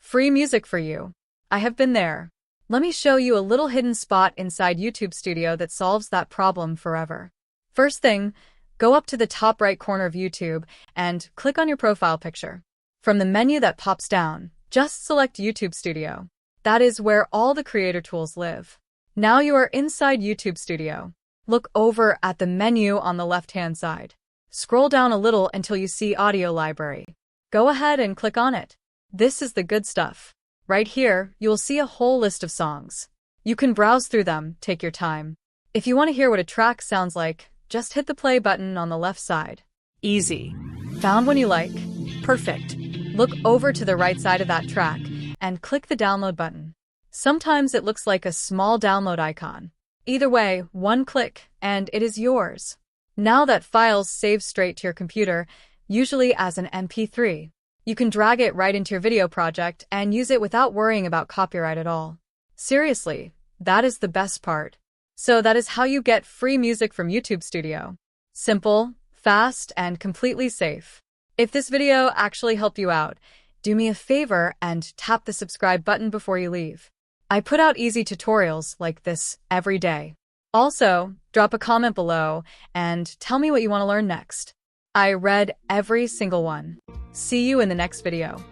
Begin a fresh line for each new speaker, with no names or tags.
Free music for you. I have been there. Let me show you a little hidden spot inside YouTube Studio that solves that problem forever. First thing, go up to the top right corner of YouTube and click on your profile picture. From the menu that pops down, just select YouTube Studio. That is where all the creator tools live. Now you are inside YouTube Studio. Look over at the menu on the left-hand side. Scroll down a little until you see Audio Library. Go ahead and click on it. This is the good stuff. Right here, you will see a whole list of songs. You can browse through them, take your time. If you want to hear what a track sounds like, just hit the play button on the left side. Easy. Found one you like? Perfect. Look over to the right side of that track and click the download button. Sometimes it looks like a small download icon. Either way, one click and it is yours. Now that file's saved straight to your computer, usually as an MP3. You can drag it right into your video project and use it without worrying about copyright at all. Seriously, that is the best part. So that is how you get free music from YouTube Studio. Simple, fast, and completely safe. If this video actually helped you out, do me a favor and tap the subscribe button before you leave. I put out easy tutorials like this every day. Also, drop a comment below and tell me what you want to learn next. I read every single one. See you in the next video.